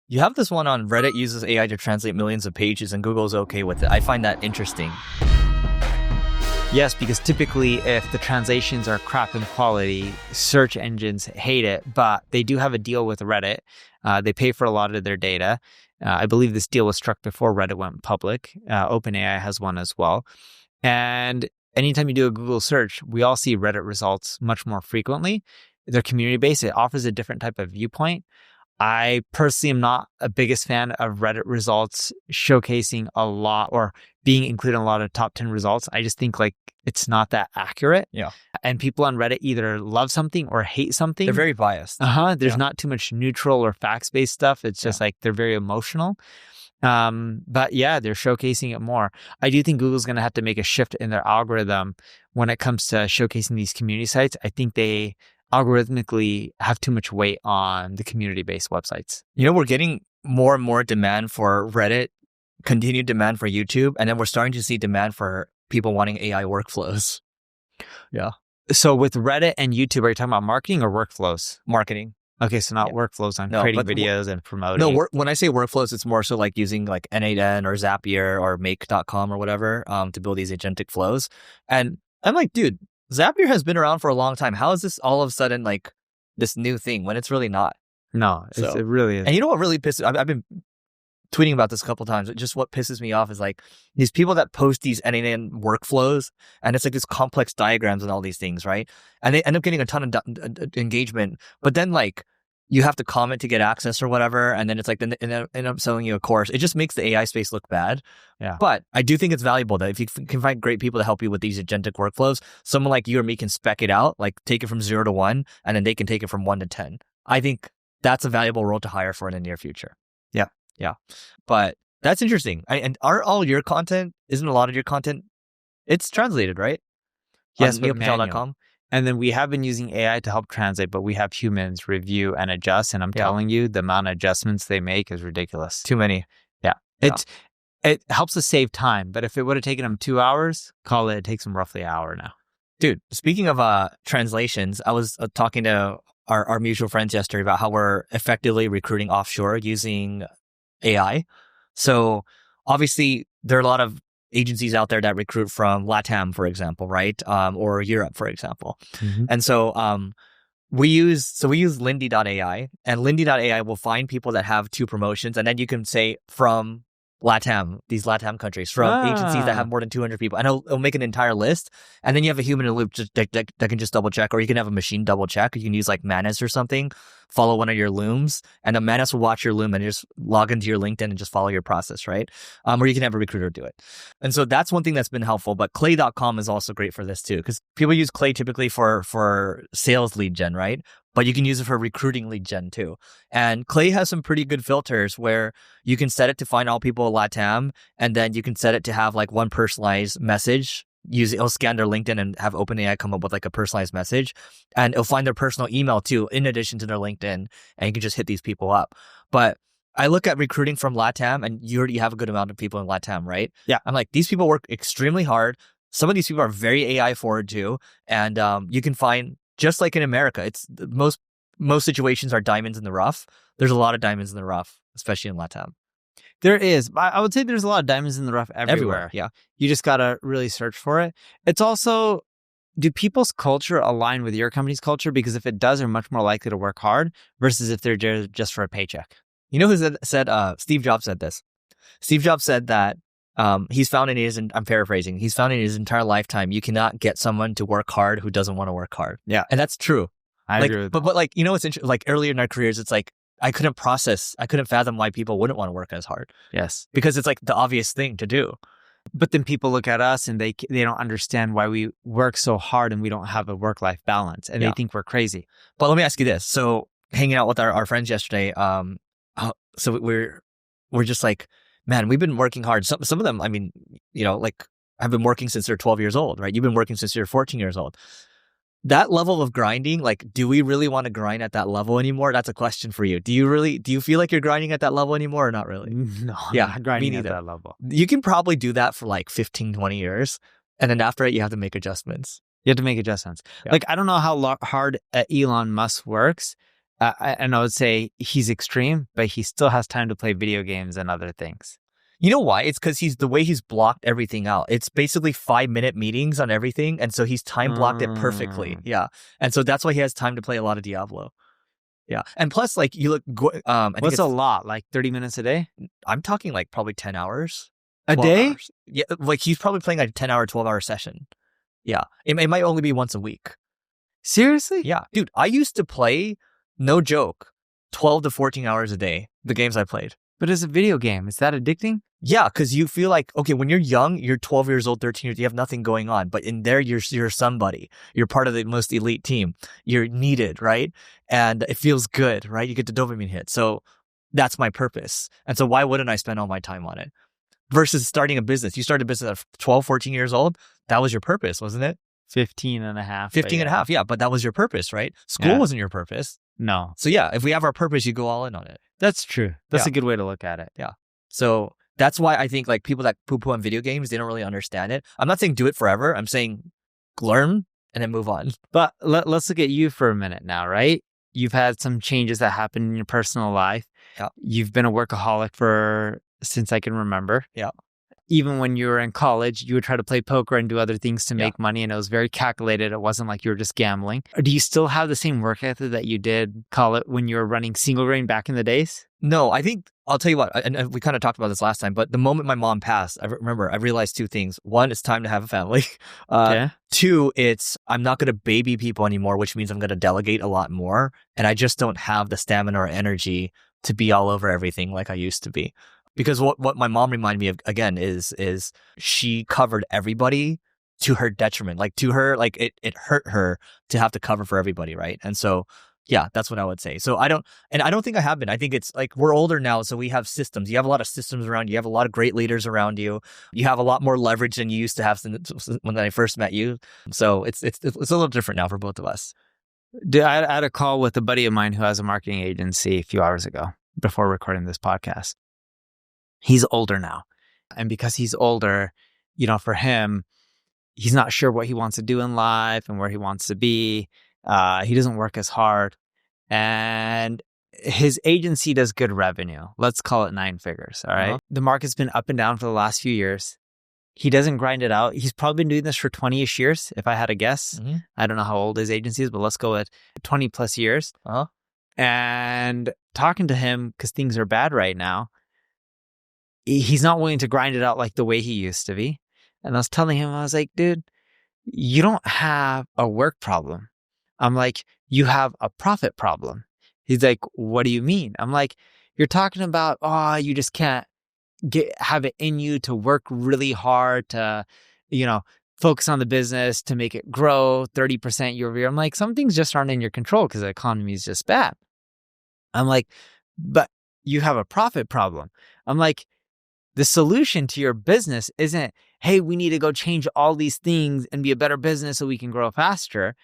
You have this one on Reddit uses AI to translate millions of pages and Google's okay with it. I find that interesting. Yes, because typically if the translations are crap in quality, search engines hate it, but they do have a deal with Reddit. They pay for a lot of their data. I believe this deal was struck before Reddit went public. OpenAI has one as well. And anytime you do a Google search, we all see Reddit results much more frequently. They're community-based. It offers a different type of viewpoint. I personally am not a biggest fan of Reddit results showcasing a lot or being included in a lot of top 10 results. I just think like it's not that accurate. Yeah. And people on Reddit either love something or hate something. They're very biased. There's not too much neutral or facts-based stuff. It's just like they're very emotional. But yeah, they're showcasing it more. I do think Google's going to have to make a shift in their algorithm when it comes to showcasing these community sites. I think they algorithmically have too much weight on the community-based websites. We're getting more and more demand for Reddit, continued demand for YouTube, and then we're starting to see demand for people wanting AI workflows. Yeah. So with Reddit and YouTube, are you talking about marketing or workflows? Marketing. Okay, so not workflows on creating videos and promoting. No, when I say workflows, it's more so like using like N8N or Zapier or Make.com or whatever to build these agentic flows. And I'm like, dude, Zapier has been around for a long time. How is this all of a sudden like this new thing when it's really not? No, it really is. And you know what really pisses? I've been tweeting about this a couple of times. Just what pisses me off is like these people that post these N8N workflows, and it's like this complex diagrams and all these things, right? And they end up getting a ton of engagement, but then like you have to comment to get access or whatever, and then it's like then end up selling you a course. It just makes the AI space look bad. Yeah. But I do think it's valuable that if you can find great people to help you with these agentic workflows, someone like you or me can spec it out, like take it from 0 to 1, and then they can take it from 1 to 10. I think that's a valuable role to hire for in the near future. Yeah. Yeah. But that's interesting. And isn't a lot of your content, it's translated, right? Yes, on 𝗔𝗕𝗢𝗪𝗏𝗏.com. And then we have been using AI to help translate, but we have humans review and adjust. And I'm telling you, the amount of adjustments they make is ridiculous. Too many. Yeah. It helps us save time. But if it would have taken them 2 hours, it takes them roughly an hour now. Dude, speaking of translations, I was talking to our mutual friends yesterday about how we're effectively recruiting offshore using AI. So obviously there are a lot of agencies out there that recruit from LATAM, for example, right? Or Europe, for example. Mm-hmm. And so we use Lindy.ai, and Lindy.ai will find people that have 2 promotions, and then you can say from LATAM, these LATAM countries, from agencies that have more than 200 people, and it'll make an entire list, and then you have a human in the loop that can just double check, or you can have a machine double check. You can use like Manus or something, follow one of your looms, and the Manus will watch your loom and just log into your LinkedIn and just follow your process, right? Or you can have a recruiter do it. And so that's one thing that's been helpful, but 𝗧𝗓𝗏.com is also great for this too, because people use Clay typically for sales lead gen, right? But you can use it for recruiting lead gen too. And Clay has some pretty good filters where you can set it to find all people in LATAM, and then you can set it to have like one personalized message. It'll scan their LinkedIn and have OpenAI come up with like a personalized message, and it'll find their personal email too, in addition to their LinkedIn, and you can just hit these people up. But I look at recruiting from LATAM, and you already have a good amount of people in LATAM, right? Yeah. I'm like, these people work extremely hard. Some of these people are very AI forward too. And you can find, just like in America, it's most situations are diamonds in the rough. There's a lot of diamonds in the rough, especially in LATAM. There is. I would say there's a lot of diamonds in the rough everywhere. Yeah. You just got to really search for it. It's also, do people's culture align with your company's culture? Because if it does, they're much more likely to work hard versus if they're just for a paycheck. You know who said Steve Jobs said this? Steve Jobs said that he's found I'm paraphrasing, he's found in his entire lifetime, you cannot get someone to work hard who doesn't want to work hard. Yeah. And that's true. I agree with that. But like, it's interesting, like earlier in our careers, it's like, I couldn't fathom why people wouldn't want to work as hard. Yes. Because it's like the obvious thing to do. But then people look at us and they don't understand why we work so hard and we don't have a work-life balance, and they think we're crazy. But let me ask you this. So hanging out with our friends yesterday, so we're just like, man, we've been working hard. Some of them, I mean, like have been working since they're 12 years old, right? You've been working since you're 14 years old. That level of grinding, like, do we really want to grind at that level anymore? That's a question for you. Do you feel like you're grinding at that level anymore or not really? No, yeah, I'm not grinding me at neither. that level. You can probably do that for like 15, 20 years. And then after it, you have to make adjustments. You have to make adjustments. Yeah. Like, I don't know how hard Elon Musk works. And I would say he's extreme, but he still has time to play video games and other things. You know why? It's because the way he's blocked everything out. It's basically 5-minute meetings on everything. And so he's time blocked it perfectly. Yeah. And so that's why he has time to play a lot of Diablo. Yeah. And plus, like, you look, what's a lot? Like 30 minutes a day? I'm talking like probably 10 hours. A day? Hours. Yeah. Like he's probably playing like a 10-hour, 12-hour session. Yeah. It might only be once a week. Seriously? Yeah. Dude, I used to play, no joke, 12 to 14 hours a day, the games I played. But it's a video game. Is that addicting? Yeah, because you feel like, okay, when you're young, you're 12 years old, 13 years, you have nothing going on. But in there, you're somebody. You're part of the most elite team. You're needed, right? And it feels good, right? You get the dopamine hit. So that's my purpose. And so why wouldn't I spend all my time on it? Versus starting a business. You started a business at 12, 14 years old. That was your purpose, wasn't it? 15 and a half. 15 and a half, yeah. But that was your purpose, right? School wasn't your purpose. No. So yeah, if we have our purpose, you go all in on it. That's true. That's a good way to look at it. Yeah. So that's why I think like people that poo-poo on video games, they don't really understand it. I'm not saying do it forever. I'm saying learn and then move on. But let's look at you for a minute now, right? You've had some changes that happened in your personal life. Yeah. You've been a workaholic since I can remember. Yeah. Even when you were in college, you would try to play poker and do other things to make money, and it was very calculated. It wasn't like you were just gambling. Do you still have the same work ethic that you did when you were running Single Grain back in the days? No, I think, I'll tell you what, and we kind of talked about this last time, but the moment my mom passed, I realized two things. One, it's time to have a family. Two, I'm not going to baby people anymore, which means I'm going to delegate a lot more. And I just don't have the stamina or energy to be all over everything like I used to be. Because what my mom reminded me of, again, is she covered everybody to her detriment. Like to her, like it hurt her to have to cover for everybody, right? And so, yeah, that's what I would say. So I don't think I have been. I think it's like we're older now, so we have systems. You have a lot of systems around you. You have a lot of great leaders around you. You have a lot more leverage than you used to have when I first met you. So it's a little different now for both of us. I had a call with a buddy of mine who has a marketing agency a few hours ago before recording this podcast. He's older now. And because he's older, for him, he's not sure what he wants to do in life and where he wants to be. He doesn't work as hard. And his agency does good revenue. Let's call it 9 figures. All right. The market's been up and down for the last few years. He doesn't grind it out. He's probably been doing this for 20-ish years, if I had to guess. Mm-hmm. I don't know how old his agency is, but let's go with 20 plus years. And talking to him, because things are bad right now, he's not willing to grind it out like the way he used to be. And I was telling him, I was like, dude, you don't have a work problem. I'm like, you have a profit problem. He's like, what do you mean? I'm like, you're talking about, you just can't have it in you to work really hard to, focus on the business to make it grow 30% year over year. I'm like, some things just aren't in your control because the economy is just bad. I'm like, but you have a profit problem. I'm like, the solution to your business isn't, hey, we need to go change all these things and be a better business so we can grow faster.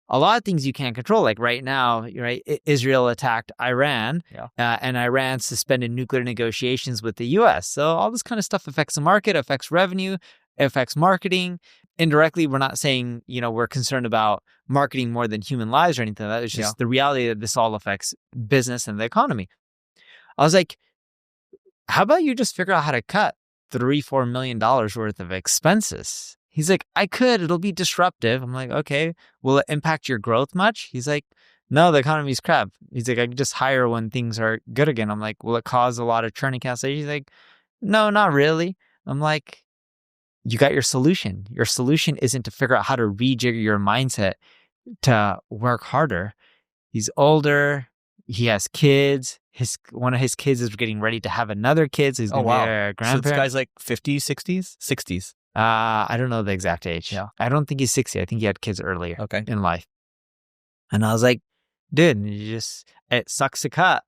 A lot of things you can't control. Like right now, right? Israel attacked Iran, and Iran suspended nuclear negotiations with the U.S. So all this kind of stuff affects the market, affects revenue, affects marketing. Indirectly, we're not saying, we're concerned about marketing more than human lives or anything like that. It's just the reality that this all affects business and the economy. I was like, how about you just figure out how to cut $3-4 million worth of expenses? He's like, I could. It'll be disruptive. I'm like, okay. Will it impact your growth much? He's like, no, the economy's crap. He's like, I can just hire when things are good again. I'm like, will it cause a lot of churn and cancellation? He's like, no, not really. I'm like, you got your solution. Your solution isn't to figure out how to rejigger your mindset to work harder. He's older. He has kids. One of his kids is getting ready to have another kid. So he's going to be a grandparent. So this guy's like 50s, 60s? 60s. I don't know the exact age. Yeah. I don't think he's 60. I think he had kids earlier in life. And I was like, dude, it sucks to cut.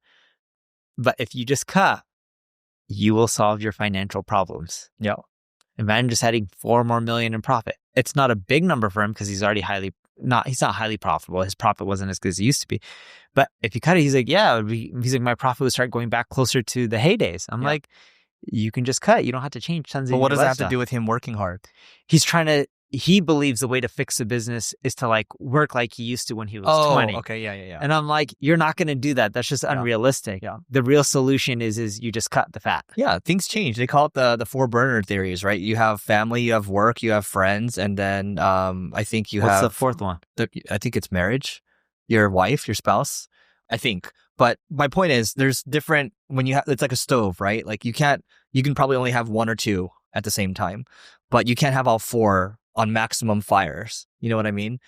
But if you just cut, you will solve your financial problems. Yeah. Imagine just adding $4 more million in profit. It's not a big number for him because he's already he's not highly profitable. His profit wasn't as good as it used to be. But if you cut it, he's like, he's like, my profit would start going back closer to the heydays. I'm like, you can just cut. You don't have to change tons of. But what does that have to do with him working hard? He's trying to he believes the way to fix the business is to like work like he used to when he was 20. Okay, yeah. And I'm like, you're not going to do that. That's just unrealistic. Yeah. The real solution is you just cut the fat. Yeah, things change. They call it the four burner theories, right? You have family, you have work, you have friends, and then I think you What's have the fourth one? I think it's marriage, your wife, your spouse, I think. But my point is, there's different when you have. It's like a stove, right? Like you can probably only have one or two at the same time, but you can't have all four on maximum fires. You know what I mean?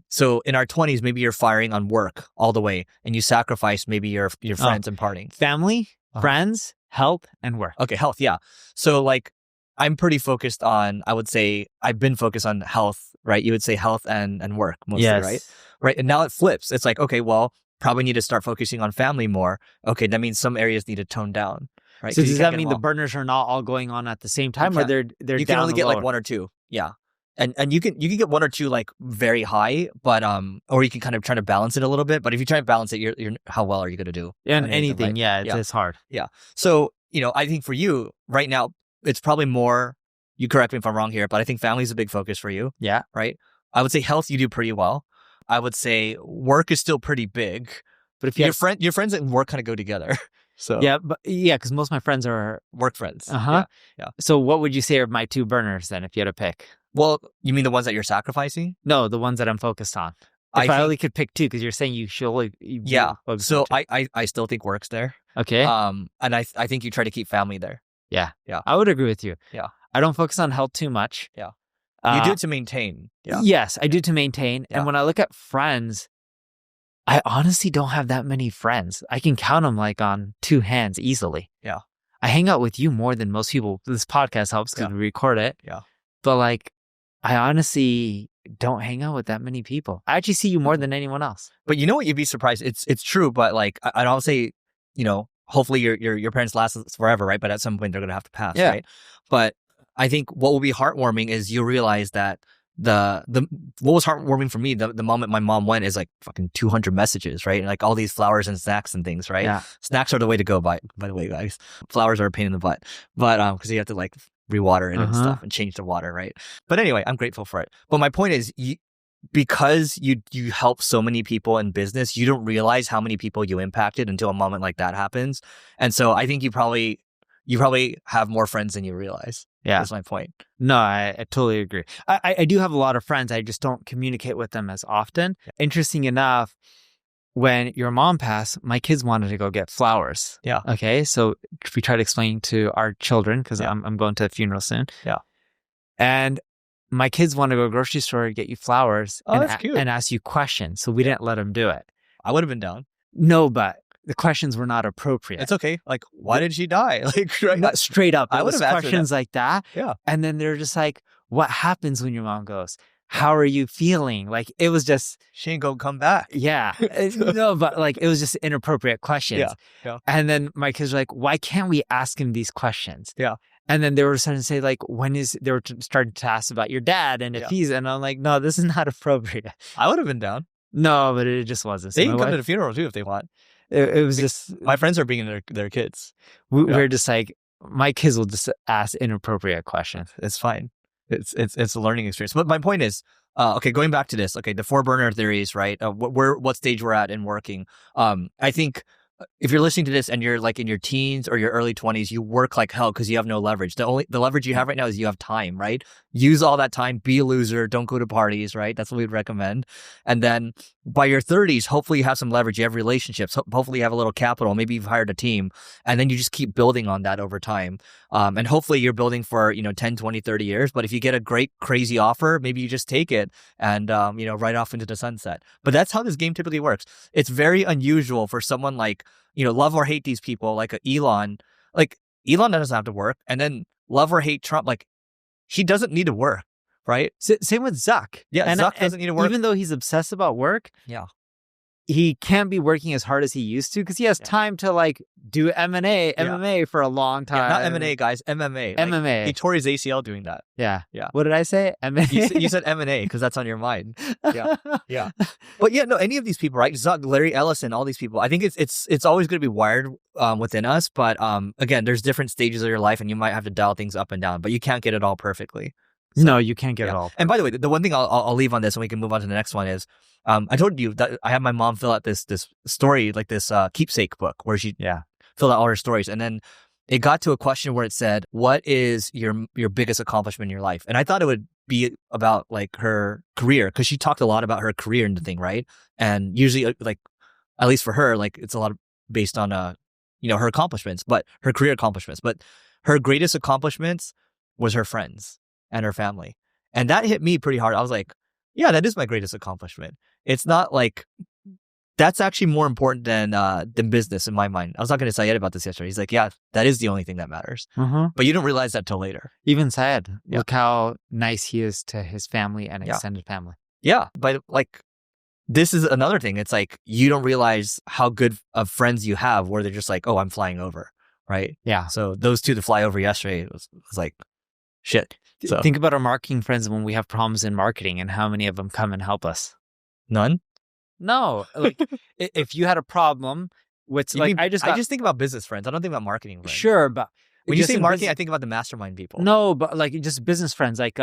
So in our 20s, maybe you're firing on work all the way, and you sacrifice maybe your friends and partying. Family, friends, health, and work. Okay, health, yeah. So like, I'm pretty focused on. I would say I've been focused on health, right? You would say health and work mostly, Yes. right? And now it flips. It's like, okay, well, probably need to start focusing on family more. Okay, that means some areas need to tone down, right? So does that mean the burners are not all going on at the same time, or they're you can down only get lower? like one or two, yeah. And you can get one or two like very high, but or you can kind of try to balance it a little bit. But if you try to balance it, you're how well are you going to do? And anything, right? It's hard. Yeah. So I think for you right now, it's probably more. You correct me if I'm wrong here, but I think family is a big focus for you. Yeah. Right. I would say health you do pretty well. I would say work is still pretty big, but if your friends and work kind of go together. So because most of my friends are work friends. Yeah. So what would you say are my two burners then, if you had to pick? Well, you mean the ones that you're sacrificing? No, the ones that I'm focused on. If I only could pick two, because you're saying you should only So I still think work's there. Okay. And I think you try to keep family there. Yeah. I would agree with you. Yeah. I don't focus on health too much. Yeah. You do it to maintain. Yeah. Yes, I do to maintain. Yeah. And when I look at friends, I honestly don't have that many friends. I can count them like on two hands easily. Yeah. I hang out with you more than most people. This podcast helps because we record it. Yeah. But like, I honestly don't hang out with that many people. I actually see you more than anyone else. But you know what? You'd be surprised. It's true. But like, I don't say, hopefully your parents last forever, right? But at some point they're going to have to pass, right? But I think what will be heartwarming is you realize that what was heartwarming for me, the moment my mom went is like fucking 200 messages, right? And like all these flowers and snacks and things, right? Yeah. Snacks are the way to go, by the way, guys. Flowers are a pain in the butt, but because you have to like rewater it and stuff and change the water, right? But anyway, I'm grateful for it. But my point is, because you help so many people in business, you don't realize how many people you impacted until a moment like that happens. And so I think you probably have more friends than you realize. Yeah. That's my point. No, I totally agree. I do have a lot of friends. I just don't communicate with them as often. Yeah. Interesting enough, when your mom passed, my kids wanted to go get flowers. Yeah. Okay. So we tried explaining to our children, because I'm going to a funeral soon. Yeah. And my kids want to go to the grocery store to get you flowers that's cute. And ask you questions. So we didn't let them do it. I would have been down. No, but the questions were not appropriate. It's okay. Like, why did she die? Like, right? Straight up. I would have asked questions like that. Yeah. And then they're just like, what happens when your mom goes? How are you feeling? Like, it was just... She ain't gonna come back. Yeah. No, but like, it was just inappropriate questions. Yeah. And then my kids were like, why can't we ask him these questions? Yeah. And then they were starting to say like, they were starting to ask about your dad and if he's... And I'm like, no, this is not appropriate. I would have been down. No, but it just wasn't. So they can come to the funeral too if they want. It was just... My friends are bringing their kids. We're just like, my kids will just ask inappropriate questions. It's fine. It's a learning experience. But my point is, okay, going back to this, okay, the four burner theories, right? What stage we're at in working. I think if you're listening to this and you're like in your teens or your early 20s, you work like hell because you have no leverage. The leverage you have right now is you have time, right? Use all that time, be a loser, don't go to parties, right? That's what we'd recommend. And then by your 30s, hopefully you have some leverage, you have relationships, hopefully you have a little capital, maybe you've hired a team, and then you just keep building on that over time. And hopefully you're building for, 10, 20, 30 years. But if you get a great, crazy offer, maybe you just take it and, right off into the sunset. But that's how this game typically works. It's very unusual for someone like, love or hate these people, like Elon. Like, Elon doesn't have to work. And then love or hate Trump, like, he doesn't need to work, right? Same with Zuck. Yeah, Zuck doesn't need to work. Even though he's obsessed about work, he can't be working as hard as he used to because he has time to like do MMA for a long time. Yeah, not M&A, guys. MMA. MMA. He tore his ACL doing that. Yeah. What did I say? MMA. You said M&A because that's on your mind. Yeah. But yeah, no, any of these people, right? Zuck, Larry Ellison, all these people. I think it's always going to be wired within us. But again, there's different stages of your life, and you might have to dial things up and down. But you can't get it all perfectly. So, no, you can't get it all. And by the way, the one thing I'll leave on this and we can move on to the next one is, I told you that I had my mom fill out this story, like this keepsake book where she filled out all her stories. And then it got to a question where it said, what is your biggest accomplishment in your life? And I thought it would be about like her career, because she talked a lot about her career in the thing, right? And usually, like, at least for her, like, it's a lot of based on her accomplishments, but her career accomplishments. But her greatest accomplishments was her friends and her family. And that hit me pretty hard. I was like, yeah, that is my greatest accomplishment. It's not like, that's actually more important than business in my mind. I was talking to Syed about this yesterday. He's like, yeah, that is the only thing that matters. But you don't realize that till later. Even Syed, look how nice he is to his family and extended family. Yeah, but like, this is another thing. It's like, you don't realize how good of friends you have where they're just like, oh, I'm flying over, right? Yeah. So those two to fly over yesterday was like, shit. So think about our marketing friends when we have problems in marketing and how many of them come and help us. None? No. Like, if you had a problem with, like, I just think about business friends. I don't think about marketing friends. Sure, but when you say marketing, I think about the mastermind people. No, but like just business friends. Like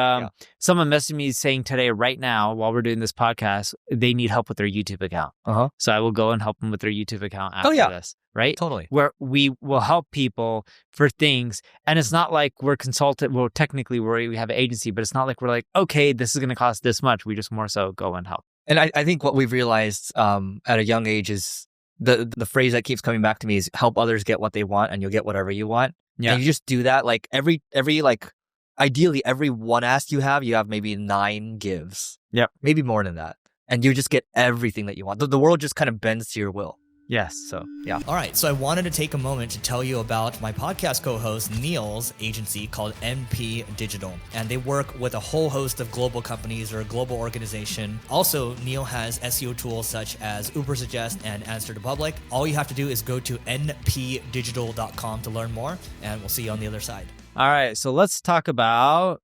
someone messaged me saying today, right now, while we're doing this podcast, they need help with their YouTube account. So I will go and help them with their YouTube account after this. Right? Totally. Where we will help people for things. And it's not like we're consultant. Well, technically we have an agency, but it's not like we're like, okay, this is going to cost this much. We just more so go and help. And I think what we've realized at a young age is the phrase that keeps coming back to me is help others get what they want and you'll get whatever you want. Yeah. And you just do that. Like every like, ideally every one ask you have maybe 9 gives. Yep. Maybe more than that. And you just get everything that you want. The world just kind of bends to your will. Yes. So, yeah. All right. So I wanted to take a moment to tell you about my podcast co-host Neil's agency called NP Digital. And they work with a whole host of global companies or a global organization. Also, Neil has SEO tools such as 𝗔𝗕𝗢𝗪 and Answer to Public. All you have to do is go to npdigital.com to learn more. And we'll see you on the other side. All right. So let's talk about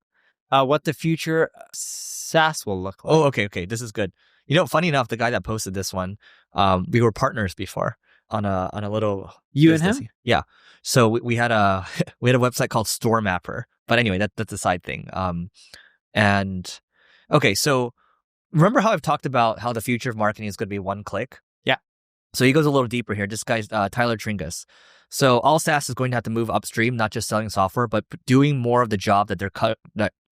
what the future SaaS will look like. Oh, okay. This is good. Funny enough, the guy that posted this one, we were partners before on a little. You business. and him? Yeah. So we had a website called Store Mapper, but anyway, that's a side thing. And okay, so remember how I've talked about how the future of marketing is going to be one click? Yeah. So he goes a little deeper here. This guy's 𝗔𝗕𝗢𝗪𝗧. So all SaaS is going to have to move upstream, not just selling software, but doing more of the job that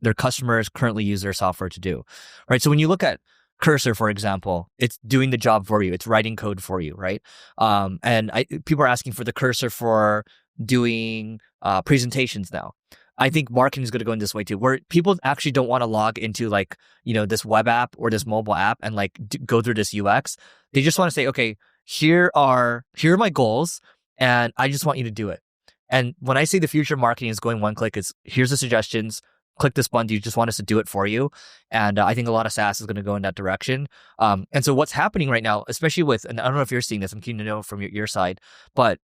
their customers currently use their software to do. Right. So when you look at Cursor, for example, it's doing the job for you. It's writing code for you, right? And people are asking for the Cursor for doing presentations now. I think marketing is going to go in this way too, where people actually don't want to log into like, this web app or this mobile app and like go through this UX. They just want to say, okay, here are my goals and I just want you to do it. And when I say the future of marketing is going one click, it's here's the suggestions. Click this button. Do you just want us to do it for you? And I think a lot of SaaS is going to go in that direction. And so what's happening right now, especially with, and I don't know if you're seeing this, I'm keen to know from your side, but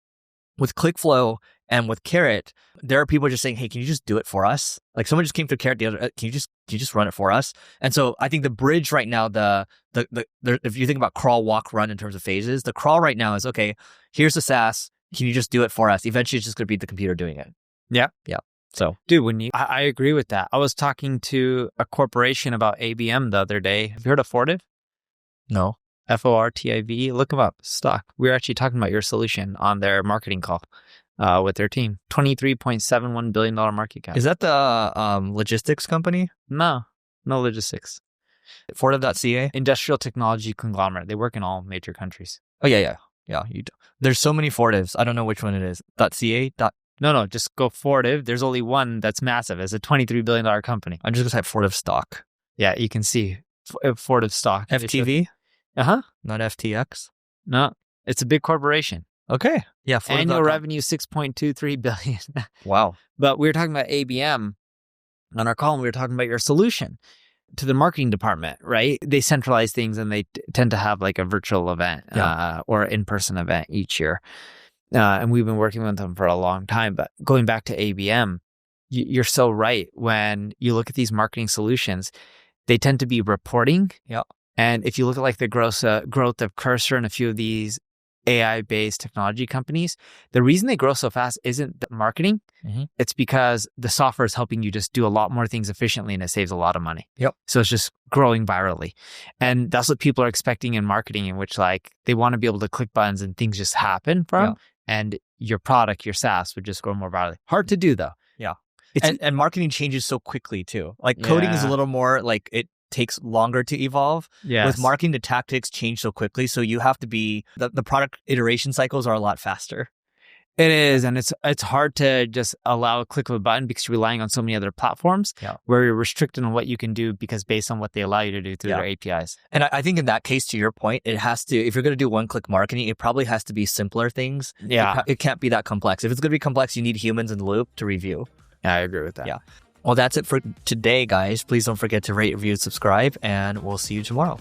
with ClickFlow and with Carrot, there are people just saying, hey, can you just do it for us? Like someone just came through Carrot the other, can you just run it for us? And so I think the bridge right now, if you think about crawl, walk, run in terms of phases, the crawl right now is, okay, here's the SaaS. Can you just do it for us? Eventually it's just going to be the computer doing it. Yeah. Yeah. So, dude, I agree with that. I was talking to a corporation about ABM the other day. Have you heard of Fortive? No. FORTIV. Look them up. Stock. We were actually talking about your solution on their marketing call with their team. $23.71 billion market cap. Is that the logistics company? No logistics. Fortive.ca? Industrial technology conglomerate. They work in all major countries. Oh, yeah. There's so many Fortives. I don't know which one it is. .ca? No, just go Fortive. There's only one that's massive. It's a $23 billion company. I'm just going to type Fortive stock. Yeah, you can see Fortive stock. FTV? Uh-huh. Not FTX? No, it's a big corporation. Okay. Yeah. Fortive. Annual revenue, $6.23 billion. Wow. But we were talking about ABM on our call, and we were talking about your solution to the marketing department, right? They centralize things and they tend to have like a virtual event or in-person event each year. And we've been working with them for a long time. But going back to ABM, you're so right. When you look at these marketing solutions, they tend to be reporting. Yeah. And if you look at like the growth of Cursor and a few of these AI-based technology companies, the reason they grow so fast isn't the marketing. It's because the software is helping you just do a lot more things efficiently and it saves a lot of money. Yep. So it's just growing virally. And that's what people are expecting in marketing, in which like they want to be able to click buttons and things just happen from. And your product, your SaaS would just grow more virally. Hard to do though. Yeah. And marketing changes so quickly too. Like coding is a little more like it takes longer to evolve. With marketing, the tactics change so quickly. So you have to be, the product iteration cycles are a lot faster. It is. And it's hard to just allow a click of a button because you're relying on so many other platforms where you're restricted on what you can do because based on what they allow you to do through their APIs. And I think in that case, to your point, it has to, if you're going to do one-click marketing, it probably has to be simpler things. It can't be that complex. If it's going to be complex, you need humans in the loop to review. Yeah, I agree with that. Yeah. Well, that's it for today, guys. Please don't forget to rate, review, subscribe, and we'll see you tomorrow.